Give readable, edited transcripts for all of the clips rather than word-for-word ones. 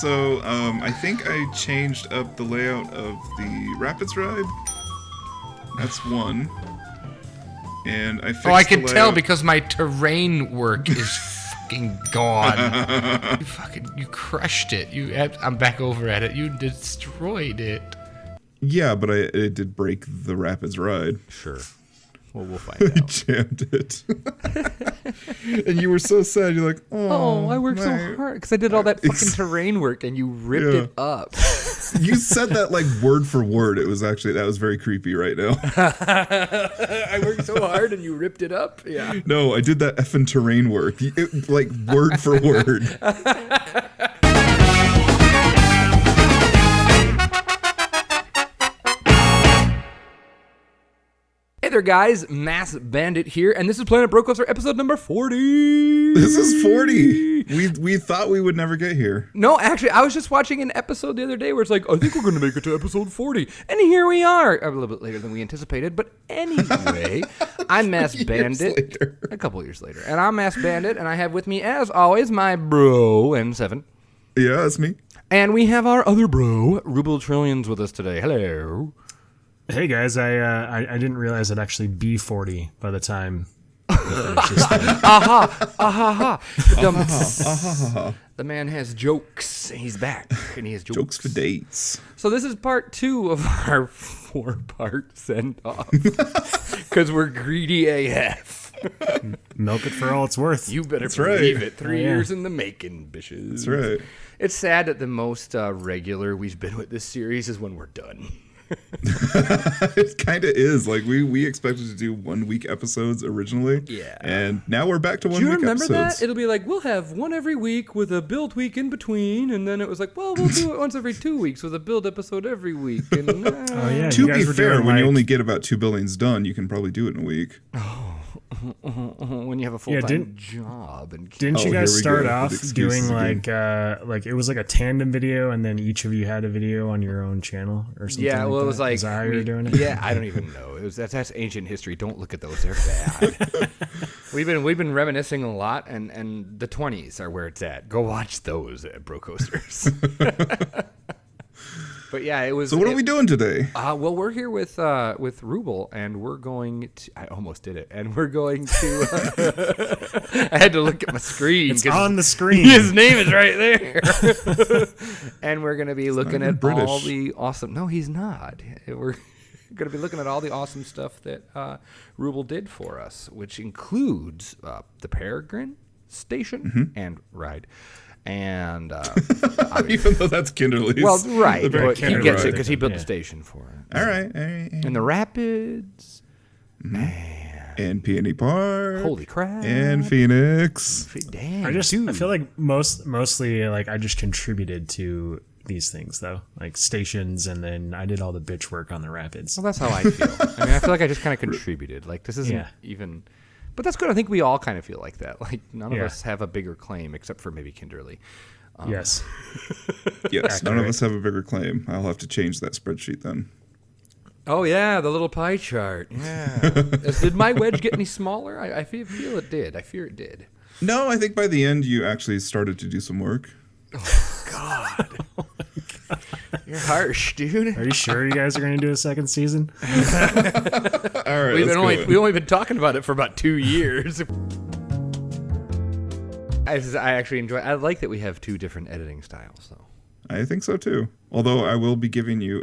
So, I think I changed up the layout of the Rapids ride. That's one. And I fixed I can the tell layout. because my terrain work is fucking gone. You crushed it. I'm back over at it. You destroyed it. Yeah, but it did break the Rapids ride. Sure. Well, we'll find out. I jammed it. And you were so sad. You're like, oh, I worked so hard because I did all that fucking terrain work and you ripped it up. You said that like word for word. It was actually, that was very creepy right now. I worked so hard and you ripped it up? Yeah. No, I did that effing terrain work. Like word for word. Hey there, guys. Mass Bandit here, and this is Planet Brocoaster episode number 40. This is 40. We thought we would never get here. No, actually, I was just watching an episode the other day where it's like, I think we're going to make it to episode 40. And here we are. A little bit later than we anticipated. But anyway, I'm Mass Bandit. A couple years later. And I'm Mass Bandit, and I have with me, as always, my bro, M7. Yeah, that's me. And we have our other bro, RubleTrillions, with us today. Hello. Hey guys, I didn't realize it'd actually be 40 by the time. The man has jokes. He's back, and he has Jokes for dates. So this is part 2 of our 4-part send-off, because we're greedy AF. Milk it for all it's worth. You better That's believe right. it. 3 years in the making, bitches. That's right. It's sad that the most regular we've been with this series is when we're done. It kind of is. Like we expected to do 1 week episodes originally. Yeah. And now we're back to 1 Do you week remember episodes. that? It'll be like, we'll have one every week with a build week in between, and then it was like, well, we'll do it once every 2 weeks with a build episode every week. And, Oh yeah. To you be guys were fair, doing, when you like- only get about 2 buildings done, you can probably do it in a week. when you have a full-time job. And Didn't you here guys we start go off with excuses doing again. like it was like a tandem video, and then each of you had a video on your own channel or something? yeah, well, like it was that? like Is that how you were doing it? Yeah, I don't even know. It was that's ancient history. Don't look at those; they're bad. we've been reminiscing a lot, and the 20s are where it's at. Go watch those at Brocoasters. But yeah, it was. So what are we doing today? Well, we're here with Ruble, and we're going to. I almost did it, and we're going to. I had to look at my screen. It's 'cause on the screen. His name is right there. And we're going to be looking even at British. all the awesome. No, he's not. We're going to be looking at all the awesome stuff that Ruble did for us, which includes the Peregrine station and ride. And Even though that's Kinderly's. well, right, The very but he Kinderly gets it ride. because he built Yeah. the station for it. All right. And the Rapids, And Peony Park. holy crap! And Phoenix. Damn, I dude. feel like mostly like I just contributed to these things though, like stations, and then I did all the bitch work on the Rapids. Well, that's how I feel. I mean, I feel like I just kind of contributed. Like this isn't even, but that's good. I think we all kind of feel like that. Like none of us have a bigger claim except for maybe Kinderly. Yes. Yes, none of us have a bigger claim. I'll have to change that spreadsheet then. Oh yeah, the little pie chart. Yeah. Did my wedge get any smaller? I feel it did. I fear it did. No, I think by the end you actually started to do some work. God. You're harsh, dude. Are you sure you guys are going to do a second season? All right, We've let's go. only been talking about it for about 2 years. I actually enjoy. I like that we have 2 different editing styles, though. I think so too. Although I will be giving you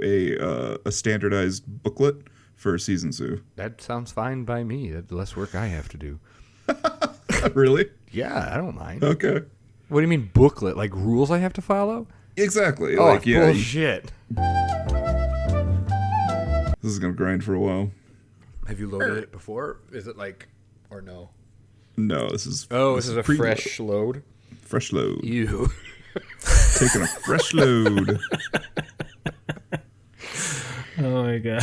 a standardized booklet for Season 2. That sounds fine by me. That's less work I have to do. Really? Yeah, I don't mind. Okay. What do you mean booklet? Like rules I have to follow? Exactly. Oh, like, yeah, bullshit. this is gonna grind for a while. Have you loaded it before? Is it like, or no? No, this is. This is a preload. fresh load. Fresh load. You. Taking a fresh load. Oh my god.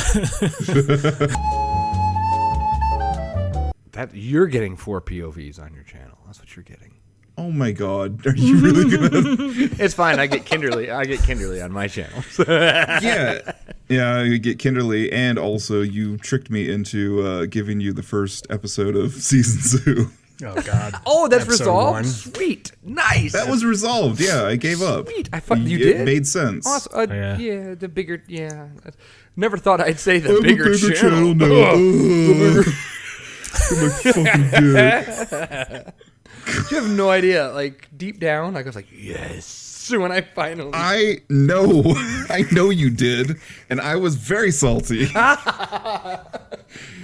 That you're getting 4 POVs on your channel. That's what you're getting. Oh my god, are you really gonna? It's fine. I get Kinderly on my channel. Yeah, you get Kinderly, and also you tricked me into giving you the first episode of Season 2. Oh God. Oh, that's Episode resolved? 1. Sweet. Nice. That was resolved. Yeah, I gave up. Sweet. I thought you It did? made sense. Awesome. yeah. Yeah, the bigger, yeah. Never thought I'd say the bigger channel channel. now. My fucking dick. You have no idea. Like, deep down, I was like, yes. When I finally... I know you did, and I was very salty Yet our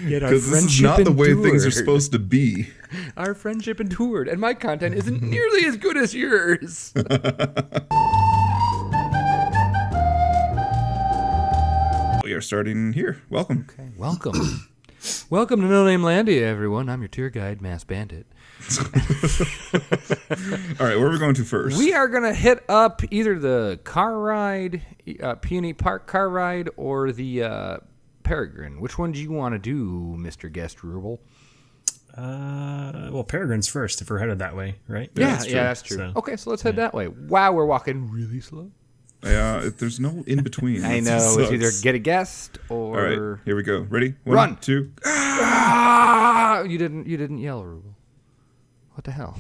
because this is friendship not the way things are endured. supposed to be. Our friendship endured, and my content isn't nearly as good as yours. We are starting here. Welcome. Okay, welcome. Welcome to No Name Landia, everyone. I'm your tour guide, Mass Bandit. All right, where are we going to first? We are going to hit up either the car ride, Peony Park car ride, or the Peregrine. Which one do you want to do, Mr. Guest Ruble? Well, Peregrine's first if we're headed that way, right? Yeah, that's true. So- Okay, so let's head that way. Wow, we're walking really slow. Yeah, there's no in between. I That know. It's sucks. either get a guest or... All right, here we go. Ready? Run. 1, 2. Ah! You didn't yell, Ruble. What the hell?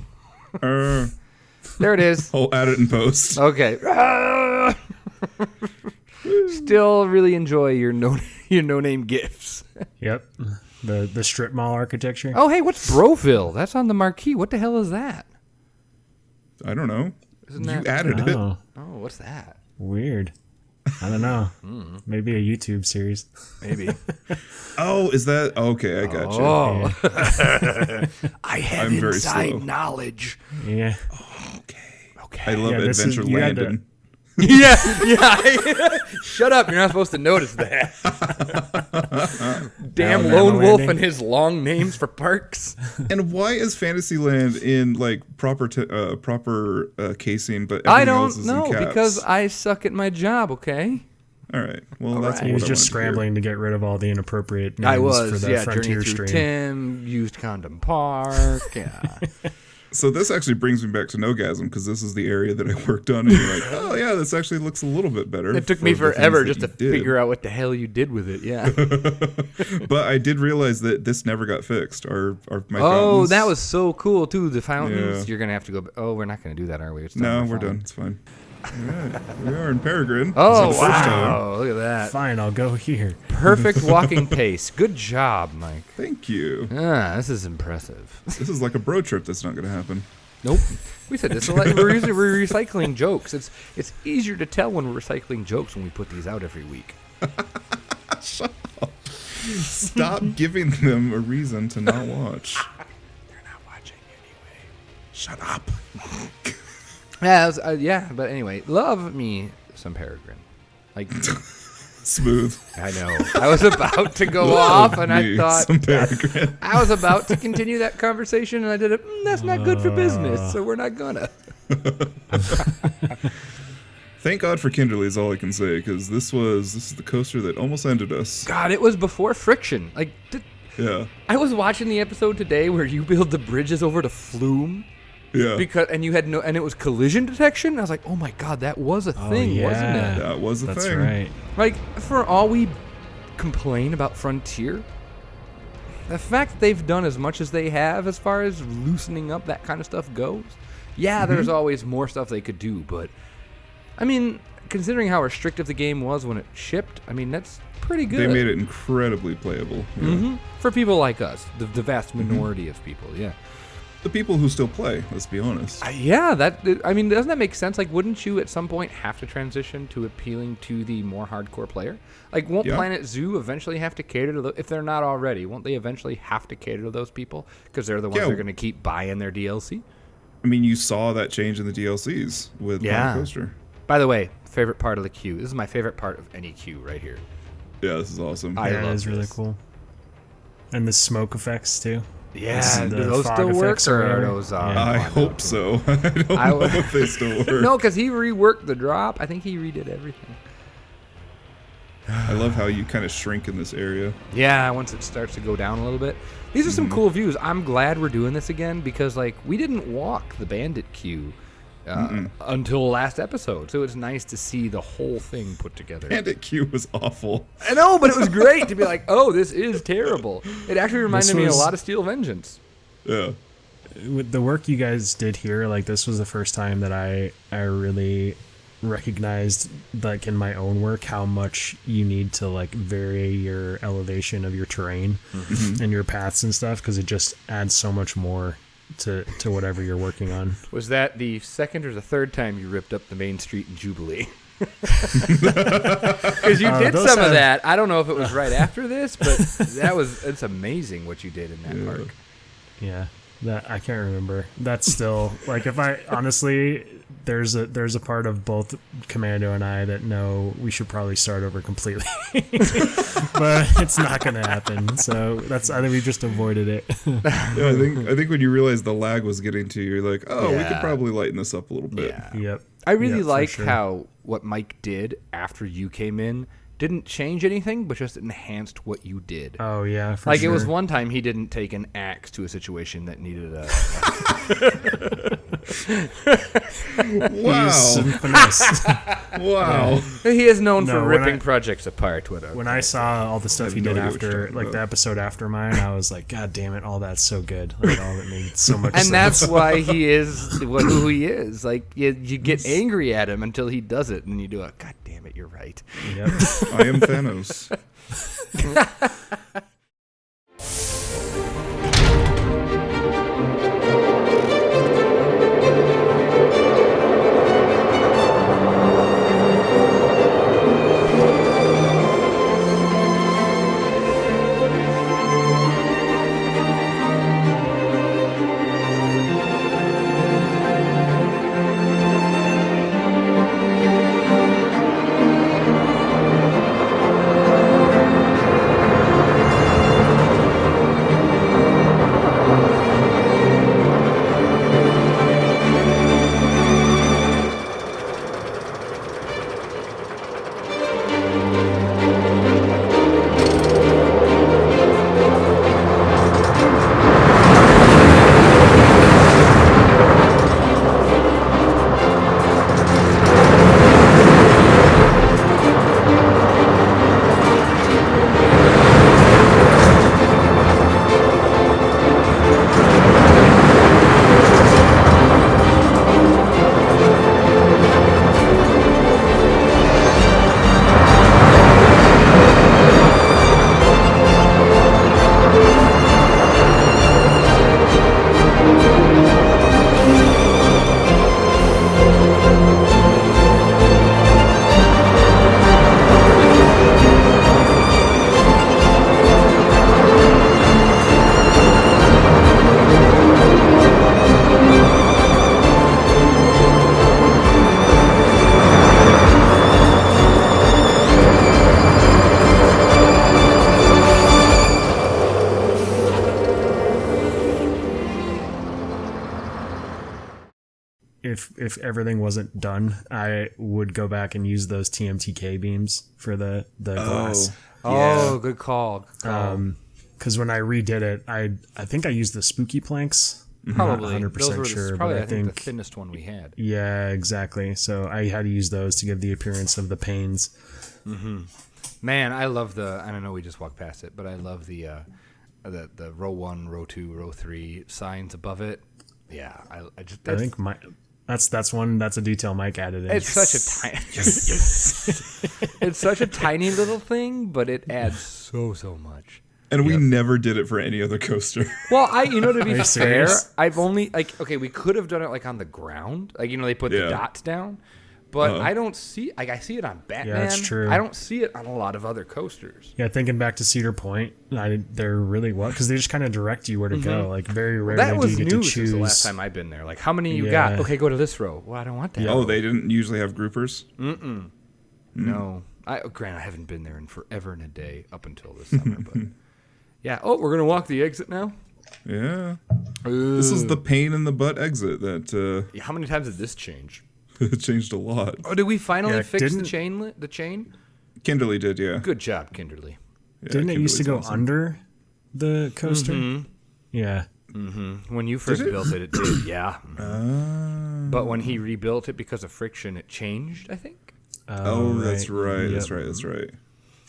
There it is. I'll add it in post. Okay. Ah! Still really enjoy your no name gifts. Yep. The strip mall architecture. Oh, hey, what's Broville? That's on the marquee. What the hell is that? I don't know. Isn't You that- added it. Oh, Oh, what's that? weird. I don't know. Maybe a YouTube series. Maybe. Oh, is that okay? I got you. Oh. I have I'm very inside slow. knowledge. Yeah. I love Yeah, this is- Adventure you had to- Landon. Yeah. Shut up. You're not supposed to notice that. Damn Alabama lone wolf Landing. and his long names for parks. And why is Fantasyland in like proper casing, but I everything don't else is know in caps? because I suck at my job, okay? All right. Well, All that's right. He what was I just wanted to hear. scrambling to get rid of all the inappropriate names I was, for the yeah, Frontier Journey Through stream. Tim, Used Condom Park, yeah. So this actually brings me back to Nogasm because this is the area that I worked on, and you're like, oh yeah, this actually looks a little bit better. It took me for the forever things just that to you did. figure out what the hell you did with it, yeah. But I did realize that this never got fixed. My Oh, fountains. that was so cool, too, the fountains. Yeah. You're going to have to go... Oh, we're not going to do that, are we? It's No, time we're fine. done. It's fine. All right, we are in Peregrine. Oh, This is the first time. wow. Look at that. Fine, I'll go here. Perfect walking pace. Good job, Mike. Thank you. This is impressive. This is like a bro trip that's not going to happen. Nope. We said this. We're recycling jokes. It's easier to tell when we're recycling jokes when we put these out every week. Stop giving them a reason to not watch. They're not watching anyway. Shut up. Yeah, but anyway, love me some Peregrine. Like, Smooth. I know. I was about to go off, and I Me thought some Peregrine. I was about to continue that conversation, and I did it. That's not good for business, so we're not gonna. Thank God for Kinderly is all I can say because this is the coaster that almost ended us. God, it was before friction. Like, Yeah. I was watching the episode today where you build the bridges over to Flume. Yeah. And you had and it was collision detection. And I was like, oh my God, that was a thing, yeah. wasn't it? That was the That's thing. right. Like, for all we complain about Frontier, the fact that they've done as much as they have as far as loosening up that kind of stuff goes, yeah, there's always more stuff they could do, but I mean, considering how restrictive the game was when it shipped, I mean, that's pretty good. They made it incredibly playable. Yeah. Hmm. For people like us, the vast minority of people, yeah. The people who still play, let's be honest. Yeah, I mean, doesn't that make sense? Like, wouldn't you at some point have to transition to appealing to the more hardcore player? Like, won't Yeah. Planet Zoo eventually have to cater to if they're not already? Won't they eventually have to cater to those people because they're the ones Yeah. that are going to keep buying their DLC? I mean, you saw that change in the DLCs with RollerCoaster. By the way, favorite part of the queue. This is my favorite part of any queue right here. Yeah, this is awesome. I Yeah, love it is really this. cool. And the smoke effects too. Yeah, The do those fog still work effects or or are whatever. those? Yeah. I hope so. I don't know if they still work. No, because he reworked the drop. I think he redid everything. I love how you kind of shrink in this area. Yeah, once it starts to go down a little bit. These are some cool views. I'm glad we're doing this again because, like, we didn't walk the Bandit queue until last episode, so it's nice to see the whole thing put together. Bandit Q was awful. I know, but it was great to be like, oh, this is terrible. It actually reminded me a was- lot of Steel Vengeance. Yeah. with the work you guys did here, like this was the first time that I really recognized, like in my own work, how much you need to like vary your elevation of your terrain and your paths and stuff, because it just adds so much more to whatever you're working on. Was that the second or the third time you ripped up the main street in Jubilee? Because you did some of that. I don't know if it was right after this, but it's amazing what you did in that park. Yeah, that I can't remember. That's still like, if I honestly, there's a part of both Commando and I that know we should probably start over completely, but it's not gonna happen. So I think we just avoided it. Yeah, I think when you realized the lag was getting to you, you're like, we could probably lighten this up a little bit. Yeah. Yep. I really like how what Mike did after you came in didn't change anything, but just enhanced what you did. Oh yeah, for like sure. it was one time he didn't take an axe to a situation that needed a. Wow! Wow! He is known for when ripping projects apart. When I saw all the stuff he no did idea what you're after, talking like the about. episode after mine, I was like, God damn it, all that's so good. Like all that made so much and sense. that's why he is who he is. Like you get angry at him until he does it, and you do a God damn it, you're right. Yep. I am Thanos. If everything wasn't done, I would go back and use those TMTK beams for the glass. Oh, good call. Because when I redid it, I think I used the spooky planks. Probably. I'm not 100% sure, probably, but I think the thinnest one we had. Yeah, exactly. So I had to use those to give the appearance of the panes. Man, I love I don't know, we just walked past it, but I love the row 1, row 2, row 3 signs above it. Yeah, I think that's a detail Mike added in. It's such a tiny it's such a tiny little thing, but it adds so much. And we never did it for any other coaster. Well, to be fair, serious? I've only we could have done it on the ground, they put the dots down, but I don't see I see it on Batman. Yeah, that's true. I don't see it on a lot of other coasters. Yeah, thinking back to Cedar Point, they're really because they just kind of direct you where to go. Like very rarely That was do you get new to choose. since the last time I've been there. Like, how many you got? Okay, go to this row. Well, I don't want that. Oh, they didn't usually have groupers? No. Grant, I haven't been there in forever and a day up until this summer, but yeah. Oh, we're gonna walk the exit now. Yeah. This is the pain in the butt exit that How many times did this change? changed a lot. Oh, did we finally fix the didn't- chain? Kinderly did, yeah. Good job, Kinderly. Yeah, Didn't it used to go Kinderly's awesome. under the coaster? Yeah. When you first built it did, yeah. But when he rebuilt it because of friction, it changed, I think. That's right. Yep. That's right. That's right.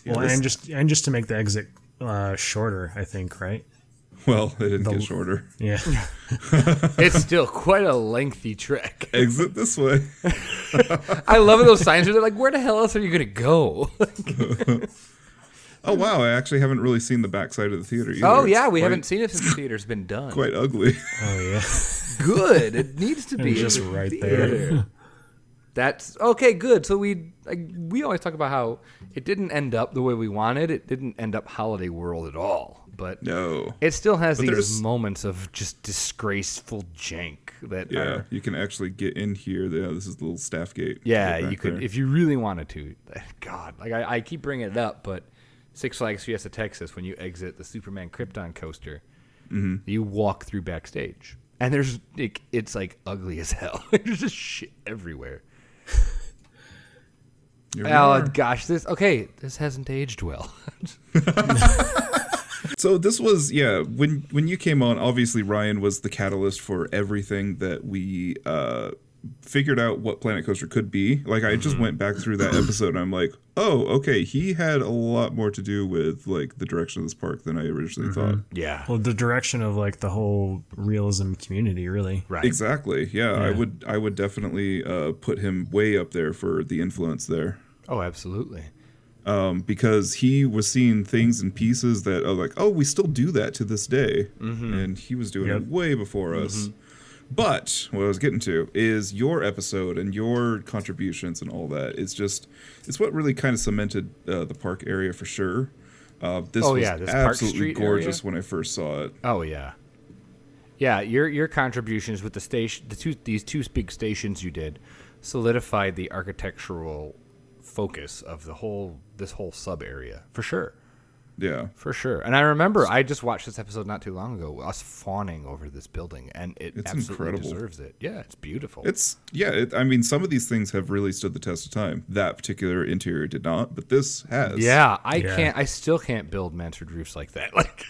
Well, and just to make the exit shorter, I think, right? Well, it didn't get shorter. Yeah. It's still quite a lengthy trek. Exit this way. I love those signs. They're like, where the hell else are you going to go? Oh, wow. I actually haven't really seen the backside of the theater either. Oh, yeah. It's We quite- haven't seen it since the theater's been done. Quite ugly. Oh yeah. Good. It needs to be Just in the right theater. there. That's okay. Good. So we always talk about how it didn't end up the way we wanted. It didn't end up Holiday World at all. But No. it still has But these there's- moments of just disgraceful jank that Yeah, are. you can actually get in here. Yeah, this is the little staff gate. Yeah, Right back you could there. if you really wanted to. God, like I keep bringing it up, but Six Flags Fiesta Texas, when you exit the Superman Krypton coaster, you walk through backstage, and there's it's like ugly as hell. There's just shit everywhere. Here we Oh are. gosh, this hasn't aged well. So this was, when you came on, obviously Ryan was the catalyst for everything that we figured out what Planet Coaster could be. Like, I just went back through that episode and I'm like, oh, okay, he had a lot more to do with like the direction of this park than I originally thought. Yeah, Well, the direction of like the whole realism community, really. right. Exactly. Yeah, I would definitely put him way up there for the influence there. Oh, absolutely. Because he was seeing things and pieces that are like, oh, we still do that to this day. And he was doing it way before us. But what I was getting to is your episode and your contributions and all that. It's what really kind of cemented the park area for sure. This was this Park absolutely Street gorgeous area? when I first saw it. Oh yeah, yeah. Your contributions with the station, these two big stations you did, solidified the architectural focus of this whole sub area for sure. Yeah. For sure. And I remember I just watched this episode not too long ago, us fawning over this building, and it's absolutely incredible. deserves it. Yeah, it's beautiful. I mean, some of these things have really stood the test of time. That particular interior did not, but this has. Yeah, I still can't build mansard roofs like that. Like,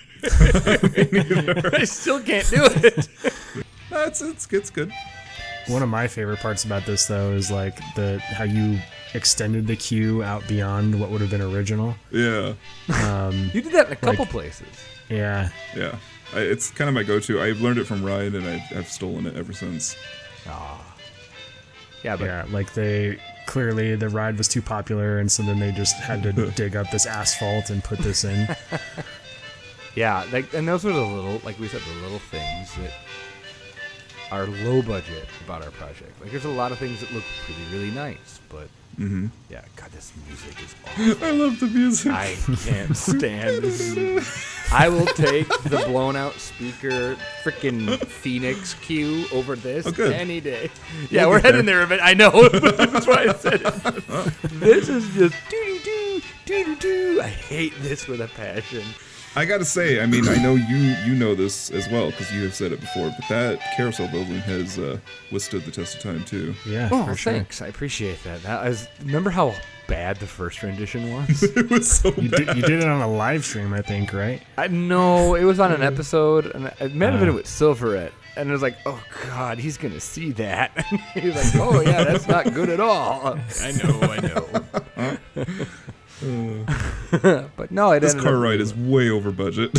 I still can't do it. No, it's good. One of my favorite parts about this though is like how you extended the queue out beyond what would have been original. Yeah. You did that in a couple places. Yeah. Yeah. It's kind of my go-to. I've learned it from Ryan, and I've stolen it ever since. Yeah, but Yeah, like clearly the ride was too popular, and so then they just had to dig up this asphalt and put this in. yeah, like, and those were the little, like we said, the little things that are low budget about our project. Like, there's a lot of things that look really nice, but yeah, God, this music is awful. I love the music. I can't stand this. I will take the blown out speaker freaking Phoenix cue over this good. any day. Yeah, We'll we're get heading there a bit. I know. That's why I said it. This is just doo-doo-doo, doo-doo-doo. I hate this with a passion. I gotta say, I mean, I know you know this as well because you have said it before, but that carousel building has withstood the test of time too. Yeah, Oh, for sure. thanks. I appreciate that. Remember how bad the first rendition was? It was so You bad. did it on a live stream, I think, right? I know it was on an episode, and it might have been with Silverette, and it was like, oh God, he's gonna see that. He's like, oh yeah, that's not good at all. I know. But no, it This ended car up ride is way over budget.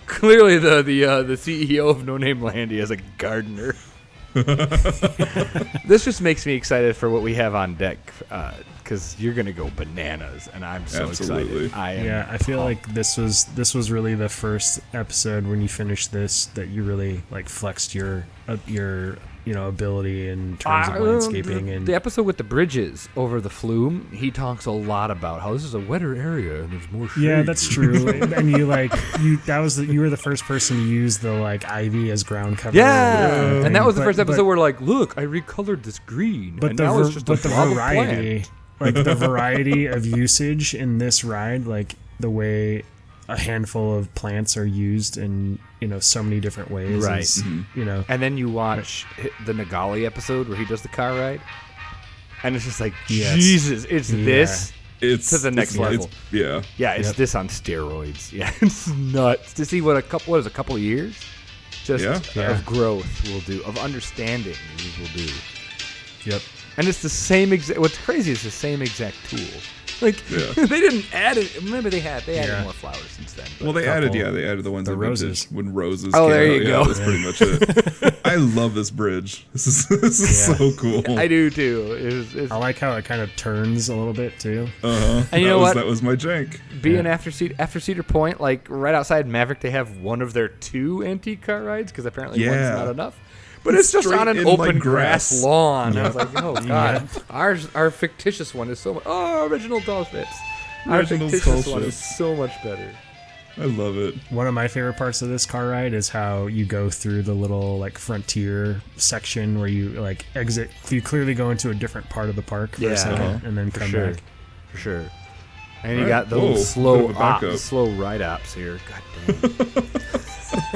clearly the CEO of No Name Landy as a gardener. This just makes me excited for what we have on deck, because you're gonna go bananas, and I'm so Absolutely. excited. I am. Yeah, I feel pumped. like this was really the first episode when you finished this that you really like flexed your ability in terms of landscaping and the episode with the bridges over the flume. He talks a lot about how this is a wetter area and there's more shade. yeah, that's true. And you were the first person to use the like ivy as ground cover. Yeah, and that was the But- first episode but- where like, look, I recolored this green, But and the now it's just a blob of variety, plant. like the variety of usage in this ride, like the way a handful of plants are used in so many different ways, Right. is, And then you watch the Nagali episode where he does the car ride, and it's just like, Yes. Jesus, it's this. It's To the next level. Yeah. Yeah, it's Yep. this on steroids. Yeah, it's nuts to see what a couple of years just Yeah. of growth will do, of understanding will do. Yep. And it's the same exact. What's crazy is the same exact tools. They didn't add it. Maybe they added more flowers since then. Well, they added the ones the that roses. when roses. Oh, came there out. you go. That's pretty much it. I love this bridge. This is so cool. I do too. It's I like how it kind of turns a little bit too. And you know what? That was my jank. Being after Cedar Point, like right outside Maverick, they have one of their 2 antique car rides because apparently one's not enough. But it's just on an open grass lawn. I was like, oh god, our fictitious one is so much. Oh, original Dolphins. Our fictitious one is so much better. I love it. One of my favorite parts of this car ride is how you go through the little like frontier section where you like exit. You clearly go into a different part of the park for a second and then come back. For sure. And you got those slow ride ops here. God damn.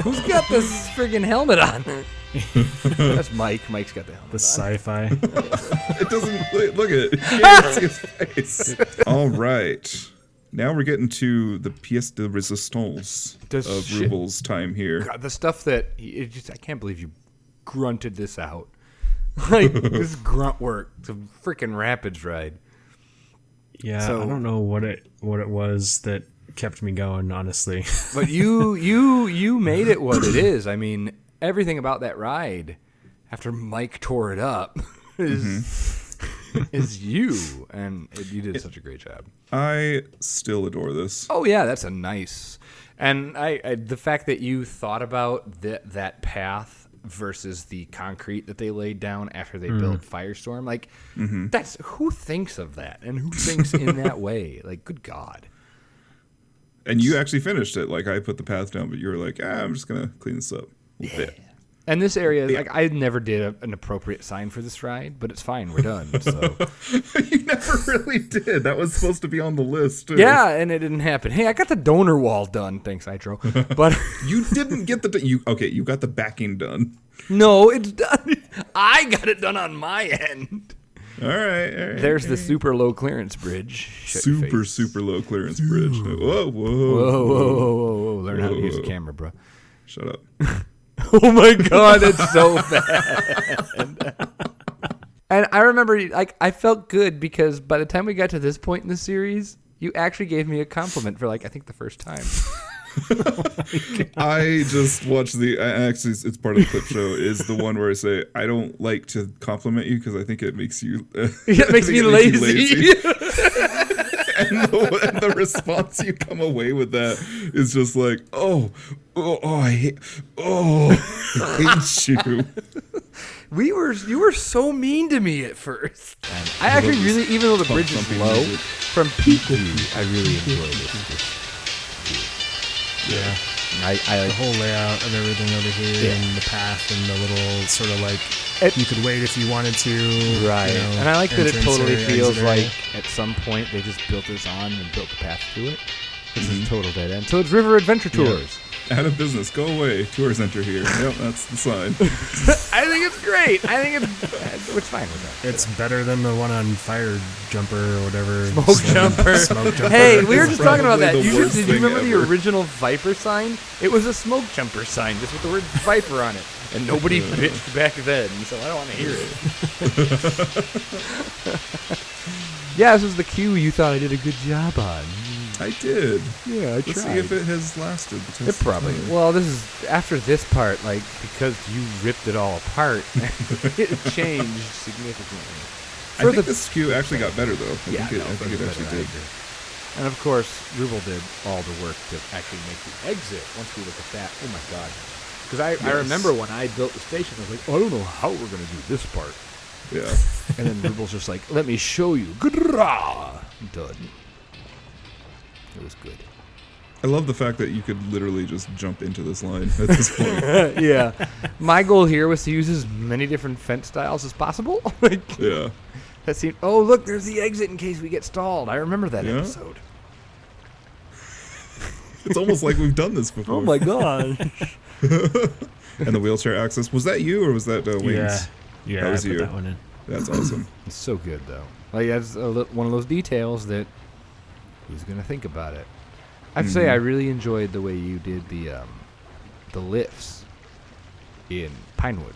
Who's got this friggin' helmet on? That's Mike. Mike's got the helmet. The sci-fi. It doesn't look at it. You can't see his face. All right. Now we're getting to the pièce de résistance of Ruble's time here. God, the stuff that I can't believe you grunted this out. Like this grunt work. It's a freaking Rapids ride. Yeah, so, I don't know what it was that kept me going, honestly. But you made it what it is. I mean, everything about that ride, after Mike tore it up, is you, and you did such a great job. I still adore this. Oh yeah, that's a nice, and I the fact that you thought about that path versus the concrete that they laid down after they built Firestorm, like that's who thinks of that and who thinks in that way. Like, good God. And you actually finished it. Like, I put the path down, but you were like, I'm just gonna clean this up a bit. And this area, like, I never did an appropriate sign for this ride, but it's fine. We're done. So you never really did. That was supposed to be on the list, too. Yeah, and it didn't happen. Hey, I got the donor wall done. Thanks, Itro. But you didn't get you got the backing done. No, it's done. I got it done on my end. All right. There's the super low clearance bridge. Super low clearance bridge. Whoa. Whoa. Learn how to use a camera, bro. Shut up. Oh my God, it's so bad. And I remember, like, I felt good because by the time we got to this point in the series, you actually gave me a compliment for, like, I think the first time. I just watched actually, it's part of the clip show, is the one where I say, I don't like to compliment you because I think it makes you... it makes me lazy. And the response you come away with that is just like, I hate you. You were so mean to me at first. And I actually really, even though the bridge is low, from peak view, I really enjoyed it. Yeah. I the whole layout of everything over here and the path and the little sort of like you could wait if you wanted to. Right. You know, and I like that it totally feels like area. at some point they just built this on and built the path to it. This is total dead end. So it's River Adventure Tours. Out of business. Go away. Tours enter here. Yep, that's the sign. I think it's great. I think it's fine with that. It's better than the one on Fire Jumper or whatever. Smoke Jumper. Hey, we were just talking about that. Did you remember the original Viper sign? It was a smoke jumper sign, just with the word Viper on it. And nobody bitched back then, so I don't want to hear it. Yeah, this was the cue you thought I did a good job on. I did. Yeah, I tried. Let's see if it has lasted. It probably. Well, this is after this part, like, because you ripped it all apart, it changed significantly. I think this cue actually got better, though. I think it actually did. And of course, Ruble did all the work to actually make the exit. Once we look at that, oh my God. Because I remember when I built the station, I was like, I don't know how we're going to do this part. Yeah. And then Ruble's just like, let me show you. Done. It was good. I love the fact that you could literally just jump into this line at this point. Yeah. My goal here was to use as many different fence styles as possible. Yeah. That seemed, oh, look, there's the exit in case we get stalled. I remember that episode. It's almost like we've done this before. Oh, my God. And the wheelchair access. Was that you or was that Wayne's? Yeah, that was I put you. that one in. That's awesome. It's so good, though. Like, that's one of those details that who's going to think about it? I have to say, I really enjoyed the way you did the lifts in Pinewood.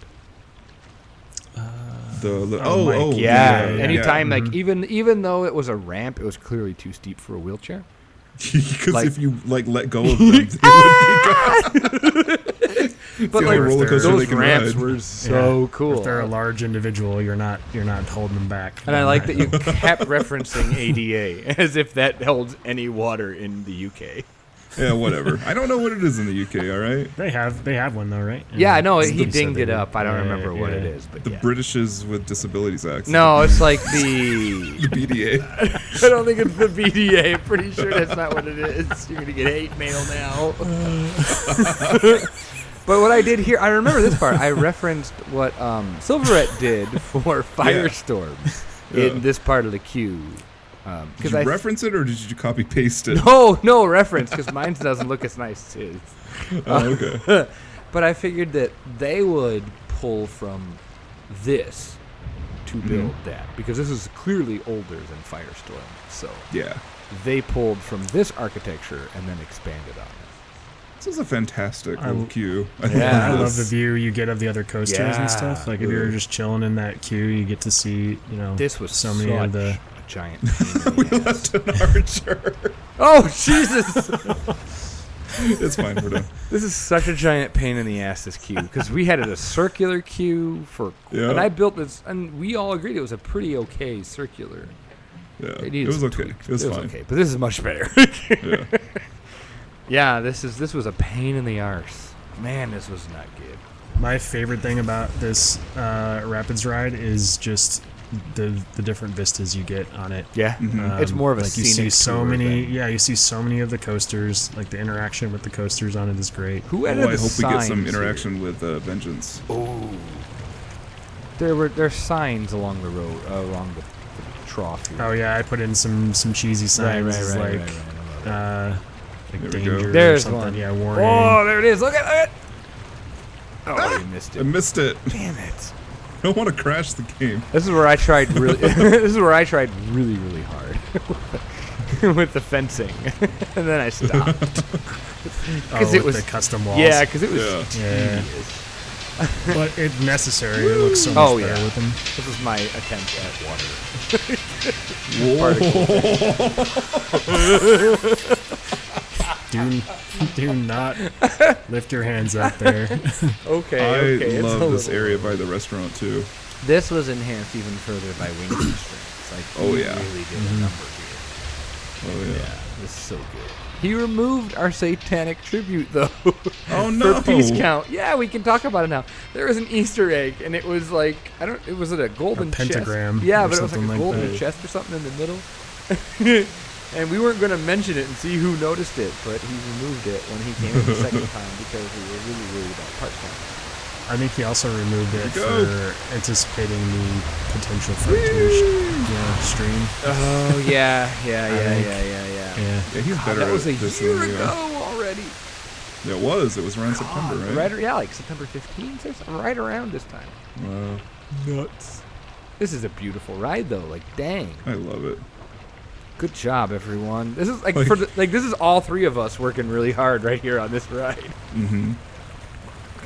Anytime, like even though it was a ramp, it was clearly too steep for a wheelchair. Because if you let go of them, they would be gone. But like those ramps were so cool. If they're a large individual, you're not holding them back. And I like that you kept referencing ADA as if that holds any water in the UK. Yeah, whatever. I don't know what it is in the UK. All right. They have one though, right? Yeah, I know. He dinged it up. I don't remember what it is, but the Britishes with Disabilities Act. No, it's like the BDA. I don't think it's the BDA. I'm pretty sure that's not what it is. You're gonna get hate mail now. But what I did here, I remember this part. I referenced what Silverette did for Firestorm in this part of the queue. Did you reference it or did you copy paste it? No reference, because mine doesn't look as nice as his. Oh, okay. But I figured that they would pull from this to build that, because this is clearly older than Firestorm. So they pulled from this architecture and then expanded on it. This is a fantastic little queue. I love the view you get of the other coasters and stuff. Like if you're just chilling in that queue, you get to see, this was so many of the giant. We left an archer. Oh Jesus! It's fine. We're done. This is such a giant pain in the ass, this queue, because we had a circular queue and I built this, and we all agreed it was a pretty okay circular. Yeah, it was okay. Tweaks. It was okay, but this is much better. Yeah, this was a pain in the arse. Man, this was not good. My favorite thing about this Rapids ride is just the different vistas you get on it. Yeah, it's more of a you see so many. Yeah, you see so many of the coasters. Like the interaction with the coasters on it is great. Who added the signs? I hope we get some interaction with Vengeance. Oh, there's signs along the road, along the trough here. Oh yeah, I put in some cheesy signs like danger. There's or something. one. Yeah, warning. Oh, there it is. Look at it. Oh, you missed it. I missed it. Damn it. I don't want to crash the game. This is where I tried really. This is where I tried really, really hard with the fencing, and then I stopped because it was the custom walls. Yeah, because it was tedious. But it's necessary. It looks so much better with them. This was my attempt at water. Do not lift your hands up there. Okay. I love this area by the restaurant too. This was enhanced even further by wing constraints. Like, really did a number here. Oh yeah. This is so good. He removed our satanic tribute though. Oh no! For piece count. Yeah, we can talk about it now. There was an Easter egg, and it was like it was a golden pentagram. Chest. Yeah, but it was like a golden chest or something in the middle. And we weren't going to mention it and see who noticed it, but he removed it when he came in the second time because we were really worried about part count. I think he also removed it for anticipating the potential for it to stream. Oh yeah. Yeah, he's better that was at a this year than ago already. Yeah, it was around September, right? Like September 15th or something, right around this time. Wow. Nuts. This is a beautiful ride though, like dang. I love it. Good job, everyone. This is this is all three of us working really hard right here on this ride. Mm-hmm.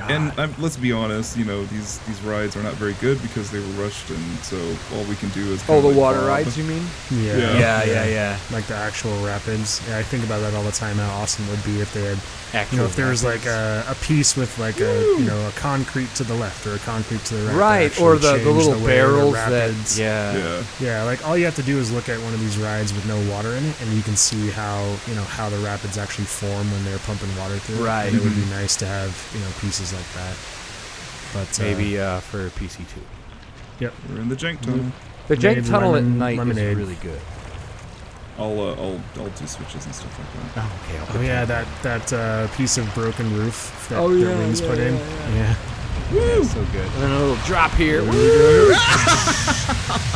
And let's be honest, these rides are not very good because they were rushed, and so all we can do is the water rides, you mean? Yeah. Like the actual rapids. Yeah, I think about that all the time. How awesome it would be if they had, if there was like a piece with like a concrete to the left or a concrete to the right. Right, or the little barrels rapids. Yeah. Like all you have to do is look at one of these rides with no water in it, and you can see how how the rapids actually form when they're pumping water through. Right. And it would be nice to have pieces like that. But maybe for PC2. Yep. We're in the Jank Tunnel. The Jank Tunnel at night is really good. I'll do switches and stuff like that. Oh, okay. Oh yeah, that piece of broken roof that the wings put in. Yeah. Woo! So good. And then a little drop here.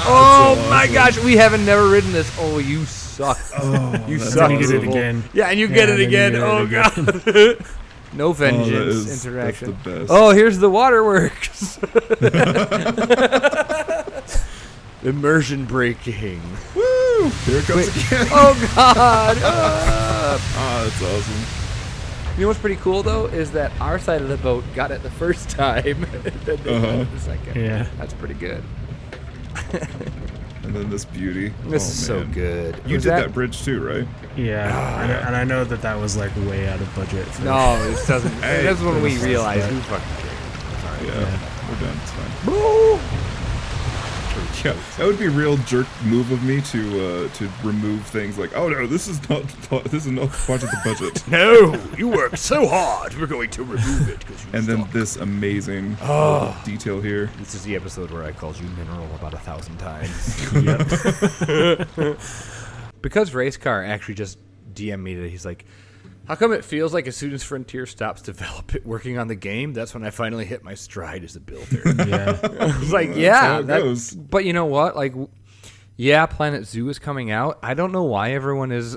Oh my gosh, we haven't never ridden this. Oh, you suck. Oh, you suck. You get it again. Yeah, and you get it again. Oh god. No vengeance interaction. That's the best. Oh, here's the waterworks. Immersion breaking. Woo! Here it comes again. Oh god. That's awesome. You know what's pretty cool though is that our side of the boat got it the first time, and then they got it the second. Yeah, that's pretty good. And then this beauty. This is so good. You did that bridge too, right? Yeah, and I know that was like way out of budget. For No, it doesn't. Hey, that's when we this is realized that. who fucking cares. Sorry. Yeah, we're done. It's fine. Yeah, that would be a real jerk move of me to remove things like, oh no, this is not part of the budget. No, you worked so hard. We're going to remove it. And then this amazing detail here. This is the episode where I called you mineral about 1,000 times. Yep. Because Race Car actually just DM'd me that he's like, how come it feels like as soon as Frontier stops working on the game, that's when I finally hit my stride as a builder. Yeah. I was like, How it goes. But you know what? Like, yeah, Planet Zoo is coming out. I don't know why everyone is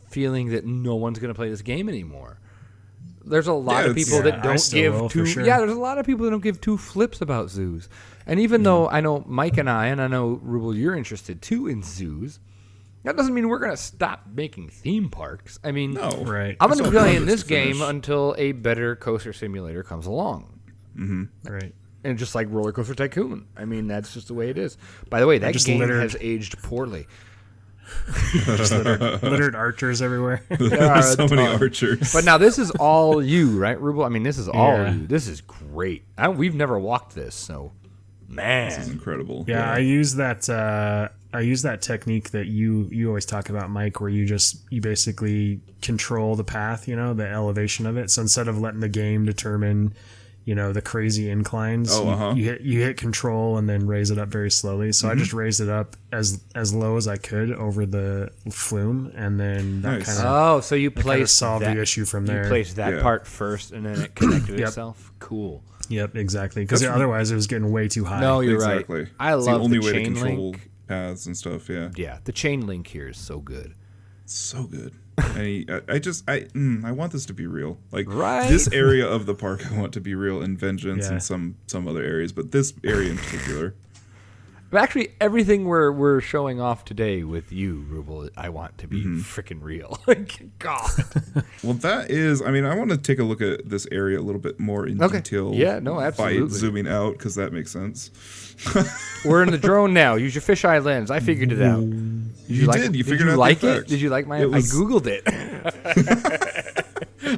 feeling that no one's going to play this game anymore. There's a lot of people that don't give two. Sure. Yeah, there's a lot of people that don't give two flips about zoos. And even though I know Mike and I know Ruble, you're interested too in zoos. That doesn't mean we're going to stop making theme parks. I mean, No. Right. I'm going to be playing this to finish. game until a better coaster simulator comes along. Right. And just like RollerCoaster Tycoon. I mean, that's just the way it is. By the way, that just game littered. has aged poorly. Just littered archers everywhere. There's so many archers. But now this is all you, right, Ruble? I mean, this is all Yeah. you. This is great. We've never walked this, so This is man. incredible. Yeah, I use that. I use that technique that you always talk about, Mike, where you basically control the path, the elevation of it. So instead of letting the game determine, the crazy inclines, you hit control and then raise it up very slowly. So I just raised it up as low as I could over the flume, and then that Nice. kind of Oh, so you placed solved that, the issue from there. You placed that Yeah. part first, and then it connected Yep. itself. Cool. Yep, exactly. Because otherwise it was getting way too high. No, you're Exactly. right. I It's love the only the way to chain control link. paths and stuff. Yeah, Yeah, the chain link here is so good. so good. I want this to be real. Like Right? this area of the park, I want to be real, and Vengeance Yeah. and some other areas, but this area in particular. But actually, everything we're showing off today with you, Ruble, I want to be freaking real. Like, God. Well, that is. I mean, I want to take a look at this area a little bit more in Okay. detail. Yeah, no, absolutely. By zooming out, because that makes sense. We're in the drone now. Use your fisheye lens. I figured it out. You did. You figured out the like it? effect. Did you like my? It was- I googled it.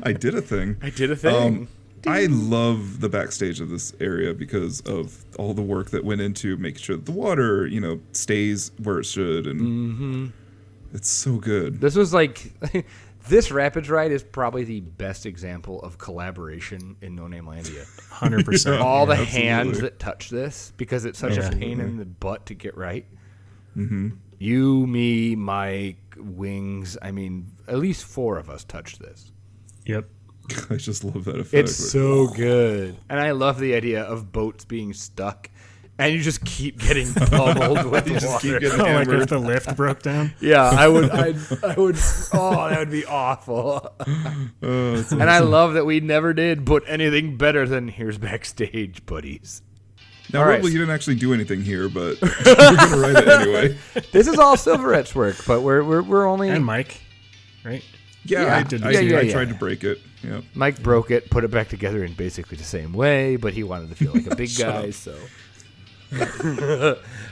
I did a thing. I did a thing. I love the backstage of this area because of all the work that went into making sure that the water, stays where it should, and it's so good. This was like, this Rapids ride is probably the best example of collaboration in No Name Landia. 100%. All the absolutely. hands that touch this, because it's such a Yeah. pain in the butt to get right. You, me, Mike, Wings. I mean, at least 4 of us touched this. Yep. I just love that effect. It's so good. And I love the idea of boats being stuck and you just keep getting pummeled with You water. just keep getting Like hammered. if the lift broke down. Yeah, I would, oh, that would be awful. It's And I love that we never did put anything better than here's backstage, buddies. Now, All right. Rubble, you didn't actually do anything here, but we're gonna write it anyway. This is all Silverette's work, but we're only, And Mike, right? Yeah, Yeah. I did. Yeah, I yeah. tried to break it. Yeah. Mike broke it, put it back together in basically the same way, but he wanted to feel like a big guy, so.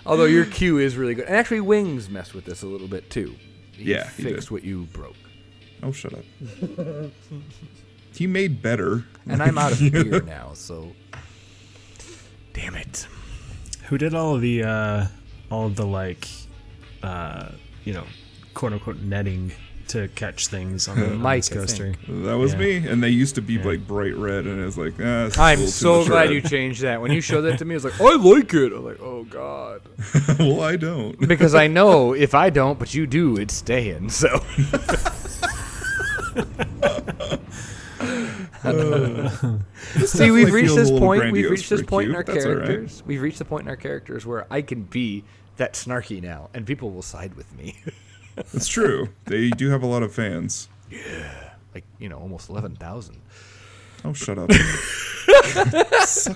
Although your cue is really good. And actually, Wings messed with this a little bit too. He Yeah, he fixed did. what you broke. Oh, shut up. He made better. And I'm out of beer now, so. Damn it. Who did all of the like, quote unquote netting to catch things on the Mike, this I coaster? That was Yeah. me, and they used to be like bright red, and it was like, this is a I'm little so too glad much you red. changed that. When you showed that to me, I was like, I like it. I'm like, oh, God. Well, I don't. Because I know if I don't, but you do, it's staying, so. See, we've definitely reached feels this a little point. We've grandiose reached this for point in Q. our That's all right. characters. We've reached the point in our characters where I can be that snarky now, and people will side with me. It's true. They do have a lot of fans. Like, almost 11,000. Oh, shut up.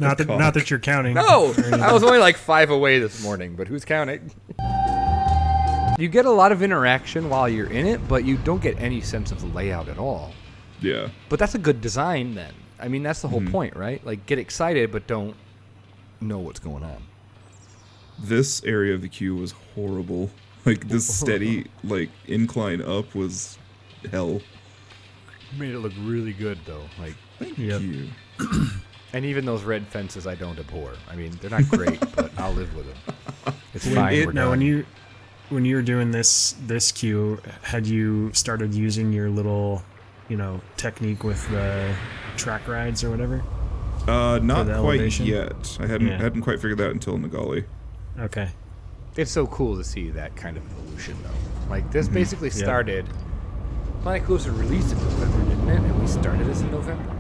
Not that you're counting. No, I was only like 5 away this morning, but who's counting? You get a lot of interaction while you're in it, but you don't get any sense of the layout at all. Yeah. But that's a good design then. I mean, that's the whole point, right? Like, get excited, but don't know what's going on. This area of the queue was horrible. Like, this steady, like, incline up was hell. You made it look really good, though. Like, Thank Yep. you. and even those red fences, I don't abhor. I mean, they're not great, but I'll live with them. It's fine. We're Now, done. when you were doing this queue, had you started using your little, technique with the track rides or whatever? Not the quite elevation? yet. I hadn't quite figured that until Nagali. Okay. It's so cool to see that kind of evolution, though. Like, this basically Yeah. started... Planet Coaster released in November, didn't it? And we started this in November?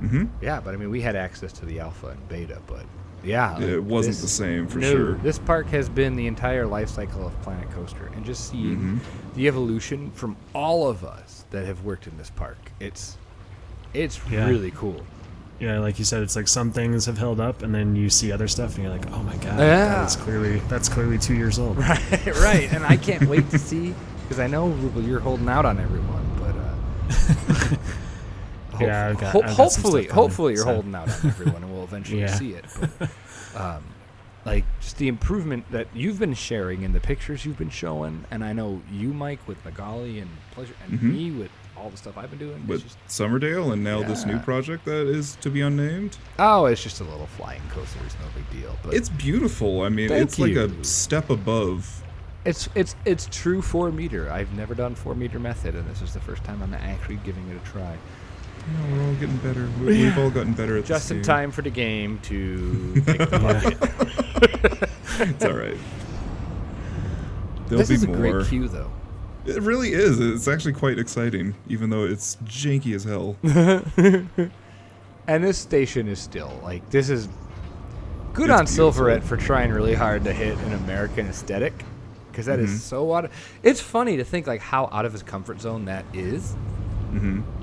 Mm-hmm. Yeah, but I mean, we had access to the alpha and beta, but yeah. like, It wasn't this- the same for no, sure. This park has been the entire life cycle of Planet Coaster, and just seeing the evolution from all of us that have worked in this park, it's Yeah. really cool. Yeah, like you said, it's like some things have held up, and then you see other stuff, and you're like, oh my god, Yeah. that's clearly 2 years old. Right, and I can't wait to see, because I know, Ruble, you're holding out on everyone, but Yeah, I've got some hopefully stuff coming, you're so. holding out on everyone, and we'll eventually Yeah. see it. But, like, just the improvement that you've been sharing in the pictures you've been showing, and I know you, Mike, with Magali and Pleasure, and me with all the stuff I've been doing. With It's just, Summerdale and now this new Yeah. project that is to be unnamed. it's just a little flying coaster. It's no big deal. But It's beautiful. I mean, Thank it's like you. a step above. it's true 4 meter. I've never done 4 meter method, and this is the first time I'm actually giving it a try. You know, we're all getting better. We've all gotten better at Just this in game. time for the game to kick the bucket. It's all right. There'll This be is a more. great queue, though. It really is. It's actually quite exciting, even though it's janky as hell. And this station is still, like, this is good It's on beautiful. Silverette for trying really hard to hit an American aesthetic, because that is so out of... It's funny to think, like, how out of his comfort zone that is,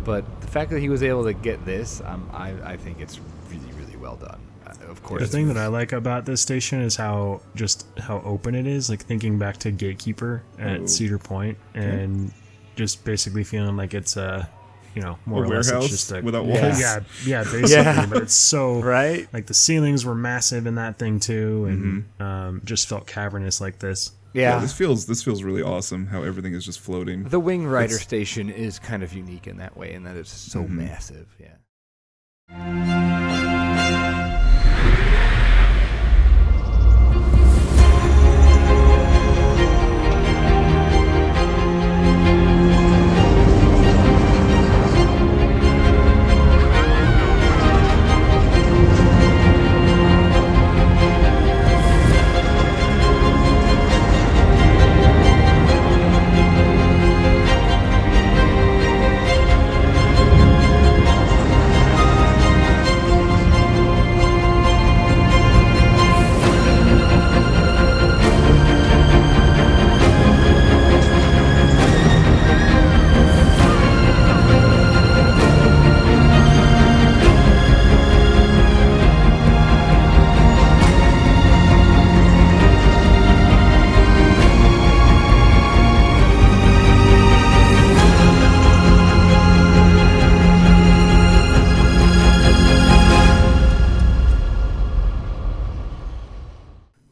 but the fact that he was able to get this, I think it's really, really well done. Of course. The thing that I like about this station is how open it is. Like thinking back to Gatekeeper at Cedar Point, and just basically feeling like it's more A or less it's warehouse just a without walls? Yeah, basically. Yeah. But it's so Right? like the ceilings were massive in that thing too, and just felt cavernous like this. Yeah. This feels really awesome. How everything is just floating. The Wing Rider station is kind of unique in that way, in that it's so massive. Yeah.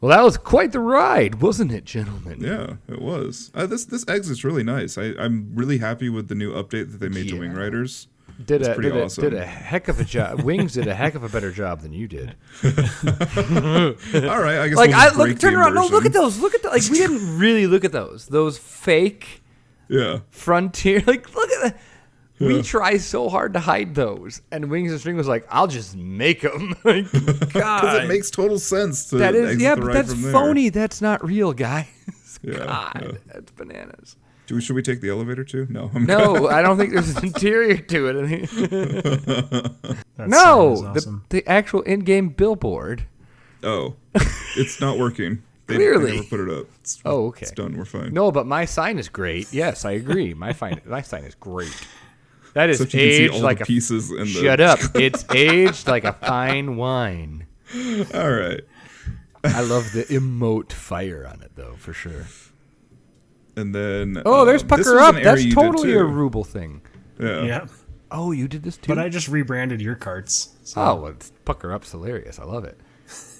Well, that was quite the ride, wasn't it, gentlemen? Yeah, it was. This exit's really nice. I'm really happy with the new update that they made to Wing Yeah. Riders. Did It's a pretty did a, awesome. did a heck of a job. Wings did a heck of a better job than you did. All right, I guess Like we'll I just look, break turn the around. No, look immersion. at those. Look at the, like we didn't really look at those. Those fake Yeah. Frontier. Like look at that. We Yeah. try so hard to hide those, and Wings and String was like, "I'll just make them." Like, Because God, it makes total sense to that is exit yeah, the but ride that's from there. phony. That's not real, guys. Yeah, God, yeah. that's bananas. Should we take the elevator too? No. I'm No, I don't think there's an interior to it. That No, sounds awesome. the actual in-game billboard. Oh, it's not working. They Clearly. never put it up. It's, Oh, okay. It's done. We're fine. No, but my sign is great. Yes, I agree. My sign is great. That is Except you can see aged all like the a pieces and the. shut up. It's aged like a fine wine. All right. I love the emote fire on it though, for sure. And then. Oh, there's this Pucker was Up. an That's area you did totally a too. Ruble thing. Yeah. Yeah. Oh, you did this too? But I just rebranded your carts. So, Oh, well, Pucker Up's hilarious. I love it.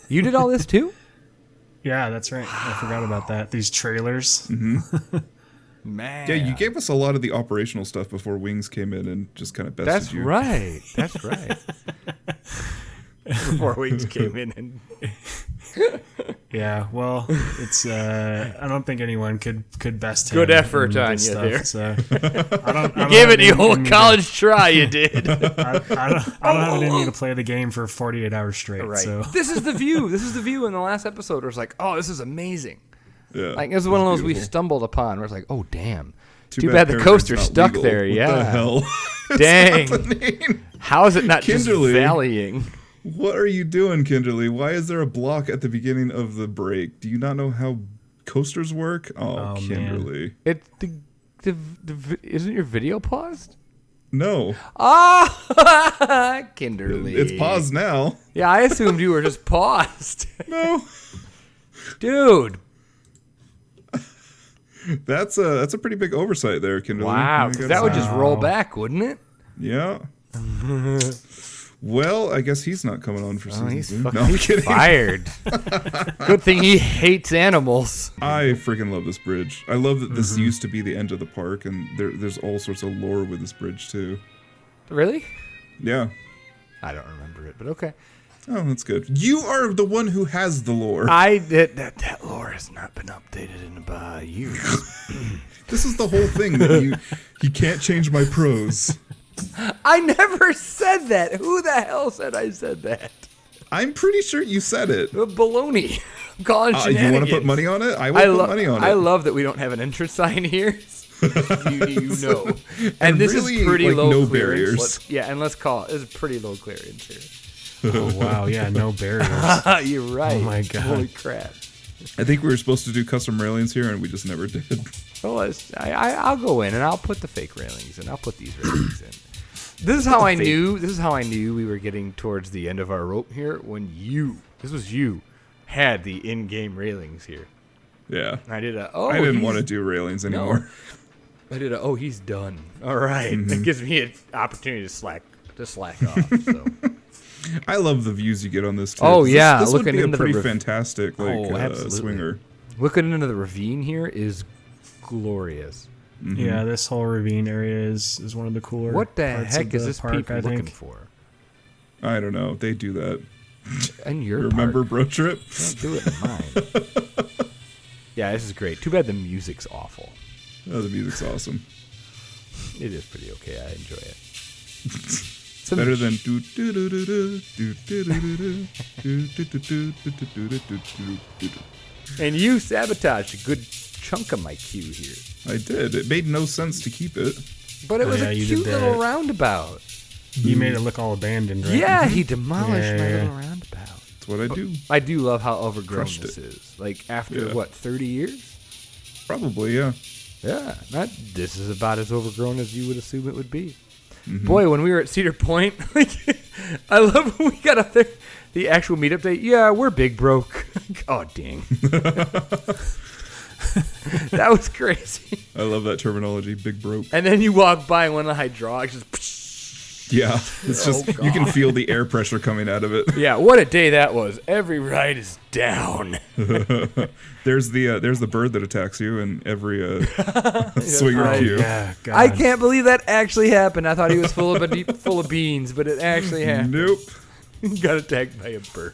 You did all this too? Yeah, that's right. I forgot about that. These trailers. Man. Yeah, you gave us a lot of the operational stuff before Wings came in and just kind of bested you. That's right. Before Wings came in and Yeah, well, it's I don't think anyone could best him. Good effort in on this you stuff, there. So I don't gave it have the old in me college try. You did. I don't have it in me to play the game for 48 hours straight. Right. So This is the view. This is the view in the last episode. Where it's like, oh, this is amazing. Yeah, Like this is one of those we beautiful. stumbled upon. Where it's like, oh, damn. Too bad bad the Peregrine's coaster's not stuck legal. there. What Yeah. the hell? is Dang. happening? How is it not Kinderly. just valleying? What are you doing, Kinderly? Why is there a block at the beginning of the break? Do you not know how coasters work? Oh, Kinderly. Isn't your video paused? No. Ah, Kinderly. It's paused now. Yeah, I assumed you were just paused. No. Dude. That's a pretty big oversight there, Kinderly. Wow. I gotta That would say. just roll back, wouldn't it? Yeah. Well, I guess he's not coming on for Oh, season he's 2. fucking No, I'm kidding. fired. Good thing he hates animals. I freaking love this bridge. I love that this used to be the end of the park, and there's all sorts of lore with this bridge too. Really? Yeah. I don't remember it, but okay. Oh, that's good. You are the one who has the lore. That lore has not been updated in about years. This is the whole thing that you can't change my prose. I never said that. Who the hell said I said that? I'm pretty sure you said it. Baloney. I'm calling You shenanigans. want to put money on it? I will put money on it. I love that we don't have an entrance sign here. you know. And this really, is pretty like, low no clearance. barriers. Let's call it. This is pretty low clearance here. oh wow, yeah, no barriers. You're right. Oh my God. Holy crap. I think we were supposed to do custom railings here, and we just never did. Well, I'll go in and I'll put the fake railings in. I'll put these railings in. This is how I knew we were getting towards the end of our rope here when you had the in-game railings here. Yeah. I did I didn't want to do railings anymore. I did he's done. All right. It gives me an opportunity to slack off. So. I love the views you get on this too. Oh, 'cause yeah, this would looking be a into the pretty rev- fantastic absolutely. swinger. Looking into the ravine here is glorious. Yeah, this whole ravine area is one of the cooler. What the parts heck of is the this park, people I looking think. for? I don't know. They do that. And your Remember park. Bro Trip? Don't do it in mine. Yeah, this is great. Too bad the music's awful. Oh, the music's awesome. It is pretty okay. I enjoy it. It's better than do do do do do do do do do do do do do. And you sabotaged a good chunk of my queue here. I did. It made no sense to keep it. But it was yeah, a you cute did little that. roundabout. You made it look all abandoned, right? Yeah, he demolished my Yeah. little roundabout. That's what I do. I do love how overgrown Crushed this it. is. Like, after, Yeah. what, 30 years? Probably, yeah. Yeah, this is about as overgrown as you would assume it would be. Mm-hmm. Boy, when we were at Cedar Point, like, I love when we got up there, the actual meetup day. Yeah, we're big broke. Oh, dang. That was crazy. I love that terminology, big broke. And then you walk by and one of the hydraulics just... Yeah, it's just, you can feel the air pressure coming out of it. Yeah, what a day that was. Every ride is down. There's the bird that attacks you in every swinger right. queue. Yeah, God. I can't believe that actually happened. I thought he was full of beans, but it actually happened. Nope. Got attacked by a bird.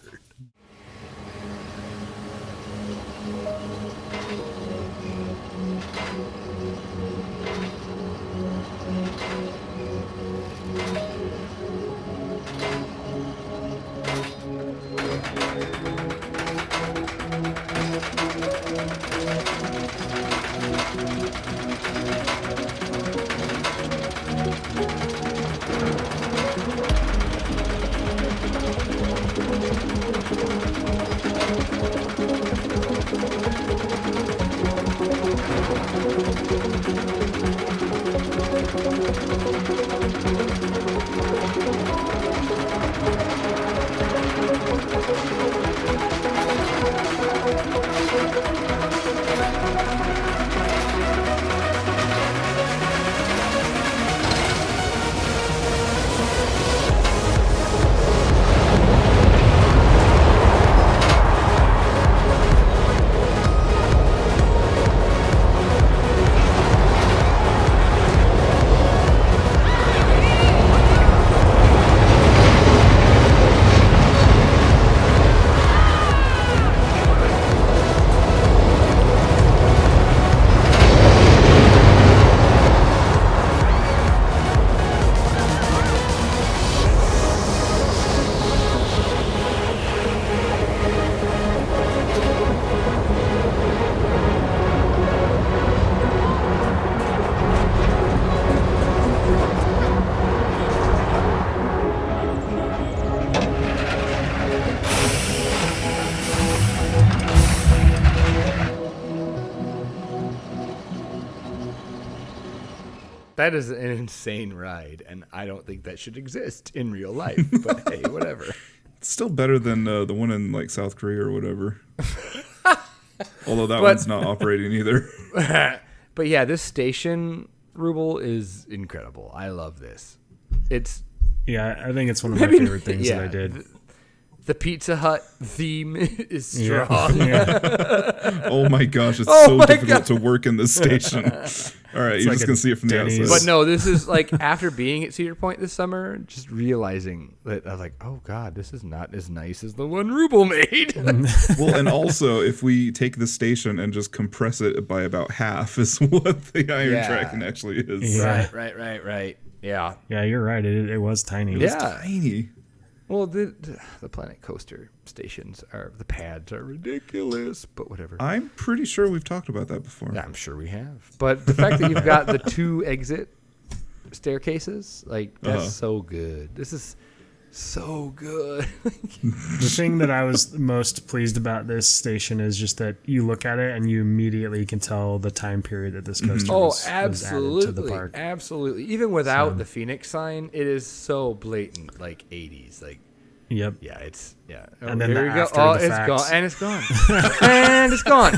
That is an insane ride, and I don't think that should exist in real life. But hey, whatever. It's still better than the one in like South Korea or whatever. Although that one's not operating either. But yeah, this station, Ruble, is incredible. I love this. It's I think it's one of my favorite things that I did. The Pizza Hut theme is strong. Yeah. Oh my gosh, it's so difficult to work in this station. All right, you're just going to see it from Denny's. the outside. But no, this is like after being at Cedar Point this summer, just realizing that I was like, oh God, this is not as nice as the one Ruble made. Well, and also, if we take the station and just compress it by about half is what the Iron Dragon actually is. Yeah. Right. Yeah. Yeah, you're right. It was tiny. It's tiny. Well, the Planet Coaster stations the pads are ridiculous, but whatever. I'm pretty sure we've talked about that before. I'm sure we have. But the fact that you've got the 2 exit staircases, like, that's so good. This is so good. The thing that I was most pleased about this station is just that you look at it and you immediately can tell the time period that this coaster was added to the park. Absolutely. Even without the Phoenix sign, it is so blatant, like 80s. Like, yep. Yeah, it's Oh, and then here we go. after Oh, the it's fact. gone, and it's gone, and it's gone.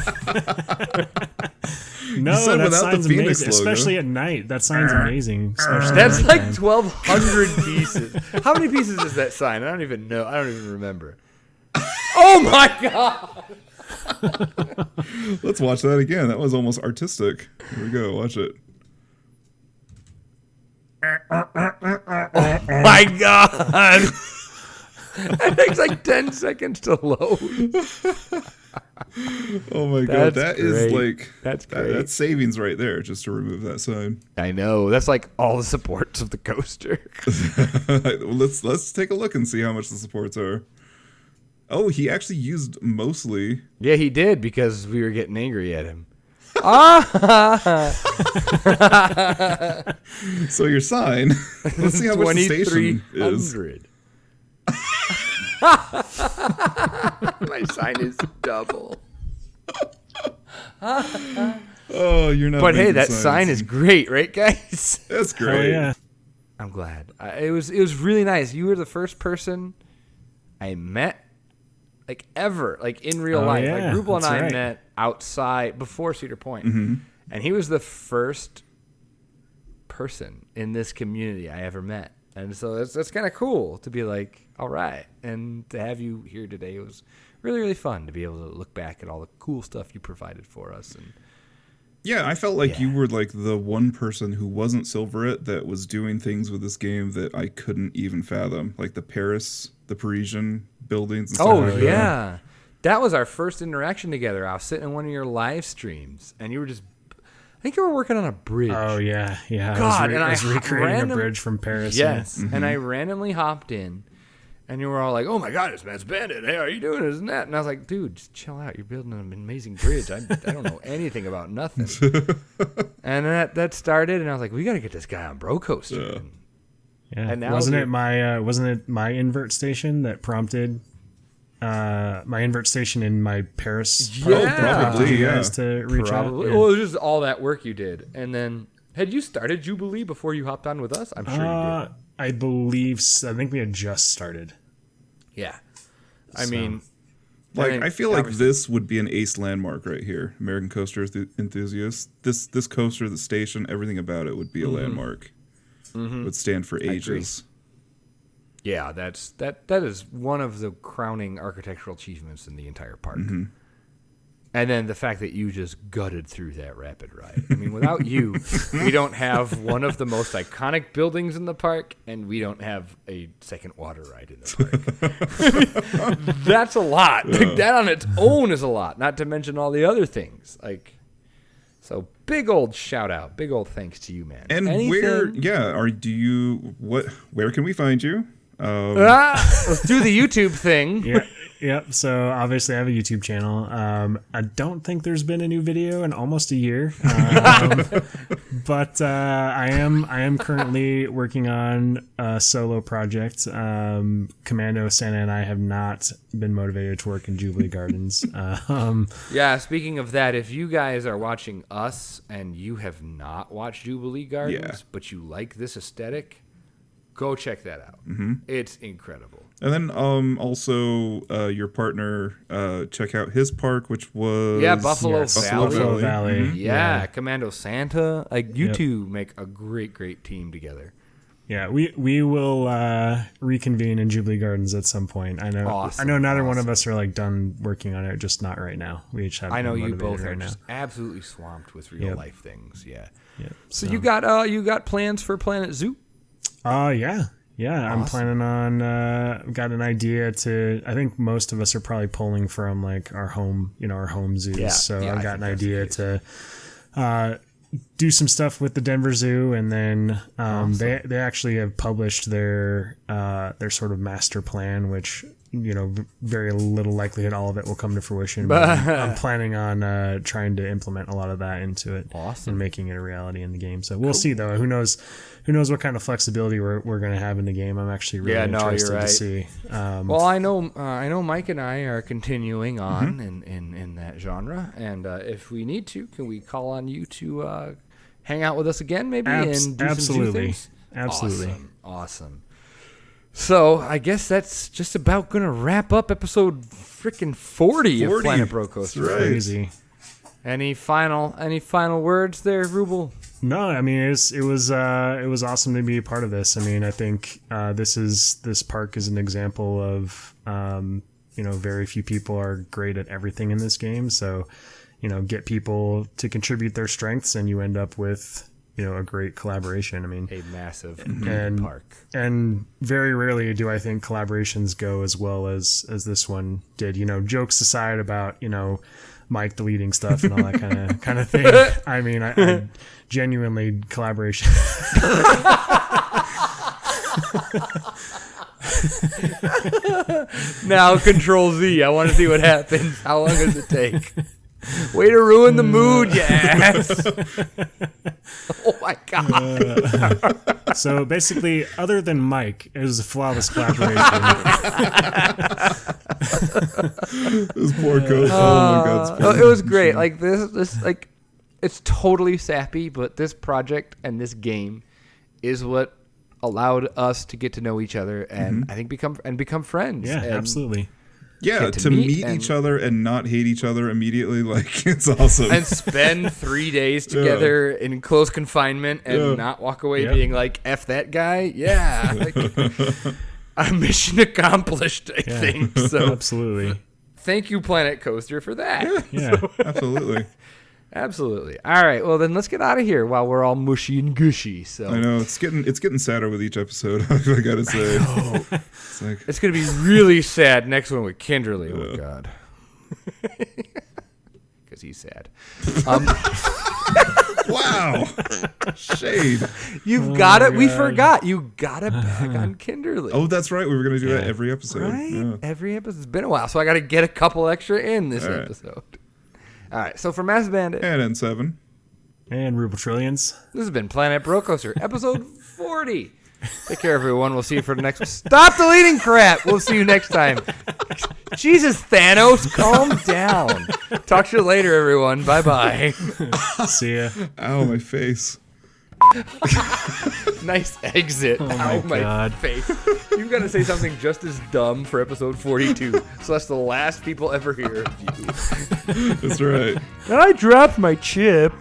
No, said that without sign's the Phoenix amazing, logo. especially at night. That sign's amazing. Especially That's at like nighttime. 1,200 pieces. How many pieces is that sign? I don't even know. I don't even remember. Oh my God! Let's watch that again. That was almost artistic. Here we go. Watch it. My God! It takes like 10 seconds to load. Oh my God. That's That is great. like That's great. that's savings right there just to remove that sign. I know. That's like all the supports of the coaster. Let's take a look and see how much the supports are. Oh, he actually used mostly. Yeah, he did because we were getting angry at him. So your sign. Let's see how much the station is. 2,300. My sign is double. Oh, you're not. But hey, making that signs. sign is great, right, guys? That's Oh, great. yeah. I'm glad. It was really nice. You were the first person I met, like ever, like in real Oh, life. yeah, Like Ruble and that's I right. met outside before Cedar Point, Mm-hmm. and he was the first person in this community I ever met. And so that's kind of cool to be like, all right, and to have you here today was really, really fun to be able to look back at all the cool stuff you provided for us. And Yeah, I felt like you were like the one person who wasn't Silverette that was doing things with this game that I couldn't even fathom, like the Parisian buildings and stuff like that. yeah. That was our first interaction together. I was sitting in one of your live streams, and you were just, I think you were working on a bridge. Oh, yeah. God, I was recreating a bridge from Paris. Yes, and I randomly hopped in, and you were all like, "Oh my God, it's Matt's Bandit. Hey, how are you doing? Isn't that?" And I was like, "Dude, just chill out. You're building an amazing bridge. I don't know anything about nothing." And that started, and I was like, "We got to get this guy on Brocoaster." Yeah. And now wasn't it my invert station that prompted my invert station in my Paris park Yeah. that prompted Probably, you yeah. guys to reach Probably. out? Yeah. Well, it was just all that work you did, and then had you started Jubilee before you hopped on with us? I'm sure you did. I believe so. I think we had just started. Yeah. I mean, Like, I feel like this would be an ace landmark right here. American Coaster Enthusiast. This coaster, the station, everything about it would be a landmark. Would stand for ages. yeah, that is one of the crowning architectural achievements in the entire park. And then the fact that you just gutted through that rapid ride. I mean, without you, we don't have one of the most iconic buildings in the park, and we don't have a second water ride in the park. That's a lot. Like, that on its own is a lot, not to mention all the other things. Like, so big old shout out, big old thanks to you, man. And where where can we find you? Let's do the YouTube thing. Yep. So obviously I have a YouTube channel. I don't think there's been a new video in almost a year. But I am currently working on a solo project. Commando Santa and I have not been motivated to work in Jubilee Gardens. Yeah, speaking of that, if you guys are watching us and you have not watched Jubilee Gardens, but you like this aesthetic, go check that out. It's incredible. And then also your partner, check out his park, which was Buffalo Valley. Yeah, Commando Santa. Like you two make a great team together. Yeah, we will reconvene in Jubilee Gardens at some point. I know neither one of us are like done working on it, just not right now. We each have. I know you both are just absolutely swamped with real life things. Yeah. So you got plans for Planet Zoo? Yeah. Awesome. I'm planning on, got an idea I think most of us are probably pulling from like our home zoos. I've got an idea to do some stuff with the Denver Zoo, and then they actually have published their sort of master plan, which very little likelihood all of it will come to fruition. But I'm planning on trying to implement a lot of that into it, and making it a reality in the game. So we'll see, though. Who knows what kind of flexibility we're going to have in the game. I'm actually really interested to see. Well, I know Mike and I are continuing on in that genre, and if we need to, can we call on you to hang out with us again, maybe, and do some zoo things? Absolutely. Awesome. So I guess that's just about gonna wrap up episode freaking 40 of Planet Brocoaster. Right. Crazy. Any final words there, Ruble? No, I mean it was awesome to be a part of this. I mean, I think this park is an example of very few people are great at everything in this game. So get people to contribute their strengths, and you end up with a great collaboration. I mean, a massive park. And very rarely do I think collaborations go as well as this one did. Jokes aside about Mike deleting stuff and all that kind of thing. I mean, I genuinely collaboration. Now Control Z. I want to see what happens. How long does it take? Way to ruin the mood, you ass. Oh my god. So basically, other than Mike, it was a flawless collaboration. This poor coach. Oh my god. It was great. Like this like it's totally sappy, but this project and this game is what allowed us to get to know each other and I think become friends. Yeah, absolutely. Yeah, to meet each other and not hate each other immediately, like, it's awesome. And spend 3 days together in close confinement and not walk away being like, F that guy? Yeah. Like, a mission accomplished, I think. So absolutely. Thank you, Planet Coaster, for that. Yeah, absolutely. Absolutely. All right, well, then let's get out of here while we're all mushy and gushy. So I know, it's getting sadder with each episode, I gotta say. It's going to be really sad next one with Kinderly. Oh, God. Because he's sad. Wow. Shade. You've got it. We forgot. You got to bag on Kinderly. Oh, that's right. We were going to do that every episode. Right? Yeah. Every episode. It's been a while, so I got to get a couple extra in this episode. All right, so for Mass Bandit. And N7. And RubleTrillions. This has been Planet Brocoaster, episode 40. Take care, everyone. We'll see you for the next one. Stop deleting crap. We'll see you next time. Jesus, Thanos, calm down. Talk to you later, everyone. Bye-bye. See ya. Ow, my face. Nice exit. Oh my God. Face. You've got to say something just as dumb for episode 42, so that's the last people ever hear of you. That's right. I dropped my chip.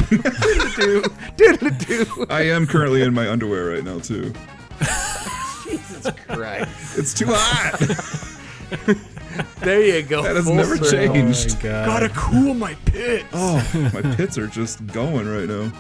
Diddle-a-doo. I am currently in my underwear right now, too. Jesus Christ. It's too hot. There you go. That has never changed. Oh my God. Gotta cool my pits. Oh, my pits are just going right now.